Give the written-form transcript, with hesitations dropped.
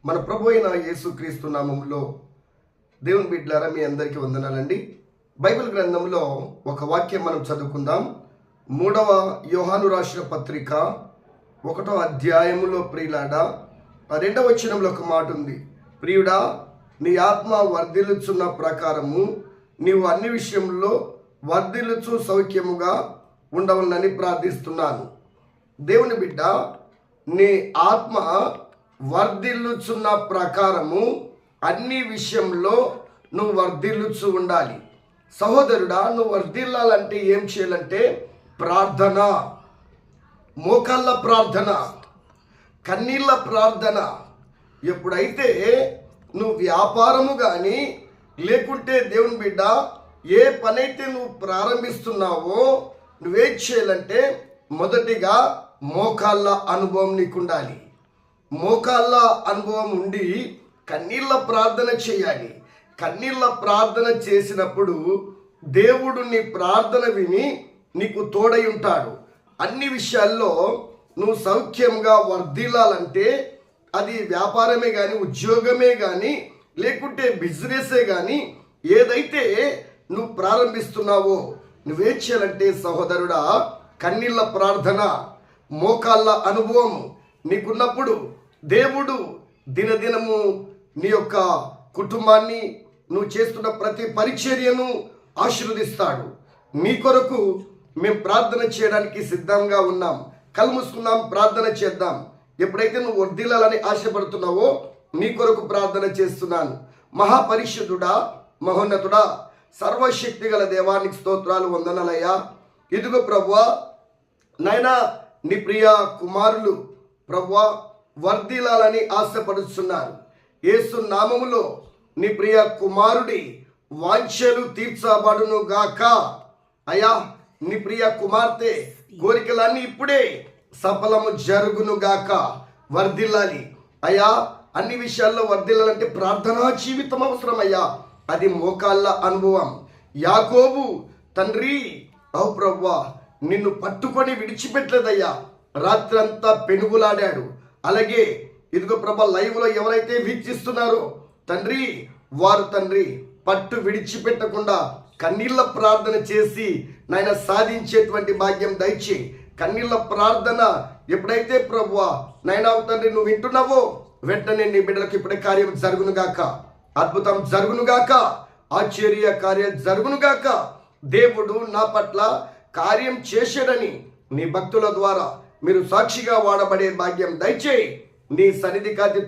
మన ప్రభు అయిన యేసుక్రీస్తు నామములో దేవుని బిడ్డలారా మీ అందరికీ వందనాలండి. బైబిల్ గ్రంథంలో ఒక వాక్యం మనం చదువుకుందాం. 3వ యోహాను రాసిన పత్రిక 1వ అధ్యాయములో ప్రియులాడా 2వ వచనంలో ఒక మాట ఉంది. ప్రియుడా, నీ ఆత్మ వర్ధిల్లుచున్న ప్రకారము నీవు అన్ని విషయంలో వర్ధిల్లుచు సౌఖ్యముగా ఉండవలనని ప్రార్థిస్తున్నాను. దేవుని బిడ్డ, నీ ఆత్మ వర్ధిల్లుచున్న ప్రకారము అన్ని విషయంలో నువ్వు వర్ధిల్లుచు ఉండాలి. సహోదరుడా, నువ్వు వర్ధిల్లాలంటే ఏం చేయాలంటే ప్రార్థన, మోకాళ్ళ ప్రార్థన, కన్నీళ్ళ ప్రార్థన. ఎప్పుడైతే నువ్వు వ్యాపారము కానీ లేకుంటే దేవుని బిడ్డ ఏ పనైతే నువ్వు ప్రారంభిస్తున్నావో నువ్వేం చేయాలంటే మొదటిగా మోకాళ్ళ అనుభవం నీకు ఉండాలి. మోకాళ్ళ అనుభవం ఉండి కన్నీళ్ళ ప్రార్థన చేయాలి. కన్నీళ్ళ ప్రార్థన చేసినప్పుడు దేవుడు నీ ప్రార్థన విని నీకు తోడై ఉంటాడు. అన్ని విషయాల్లో నువ్వు సౌఖ్యంగా వర్ధిల్లాలంటే అది వ్యాపారమే కానీ, ఉద్యోగమే కానీ, లేకుంటే బిజినెసే కానీ, ఏదైతే నువ్వు ప్రారంభిస్తున్నావో నువ్వేం చేయాలంటే సహోదరుడా, కన్నీళ్ళ ప్రార్థన, మోకాళ్ళ అనుభవం నీకున్నప్పుడు దేవుడు దినదినము నీ యొక్క కుటుంబాన్ని, నువ్వు చేస్తున్న ప్రతి పరిచర్యను ఆశీర్వదిస్తాడు. నీ కొరకు మేము ప్రార్థన చేయడానికి సిద్ధంగా ఉన్నాం. కళ్ళు మూసుకుందాం, ప్రార్థన చేద్దాం. ఎప్పుడైతే నువ్వు వర్ధిల్లాలని ఆశపడుతున్నావో నీ కొరకు ప్రార్థన చేస్తున్నాను. మహాపరిశుద్ధుడా, మహోన్నతుడా, సర్వశక్తి గల దేవానికి స్తోత్రాలు, వందనాలయ్యా. ఇదిగో ప్రభువా, నాయనా, నీ ప్రియ కుమారులు ప్రభువా వర్ధిల్లాలని ఆశపడుతున్నారు. యేసు నామములో నీ ప్రియ కుమారుడి వాంఛలు తీర్చబడును గాక. అయ్యా, నీ ప్రియ కుమార్తె కోరికలన్నీ ఇప్పుడే సఫలము జరుగును గాక. వర్ధిల్లాలి అయ్యా. అన్ని విషయాల్లో వర్ధిల్లాలంటే ప్రార్థనా జీవితం అవసరం అయ్యా. అది మోకాళ్ళ అనుభవం. యాకోబు తండ్రి, ఓ ప్రభువా, నిన్ను పట్టుకొని విడిచిపెట్టలేదయ్యా. రాత్రంతా పెనుగులాడాడు. అలాగే ఇదిగో ప్రభా, లైవ్లో ఎవరైతే వీక్షిస్తున్నారో తండ్రి, వారు తండ్రి పట్టు విడిచిపెట్టకుండా కన్నీళ్ళ ప్రార్థన చేసి నాయన సాధించేటువంటి భాగ్యం దయచేయి. కన్నీళ్ళ ప్రార్థన ఎప్పుడైతే ప్రభువా నాయన తండ్రి నువ్వు వింటున్నావో వెంటనే నీ బిడ్డలకు ఇప్పుడే కార్యం జరుగునుగాక, అద్భుతం జరుగునుగాక, ఆశ్చర్య కార్యం జరుగునుగాక. దేవుడు నా పట్ల కార్యం చేశాడని నీ భక్తుల ద్వారా మీరు సాక్షిగా వాడబడే భాగ్యం దయచేయి. నీ సన్నిధి కాది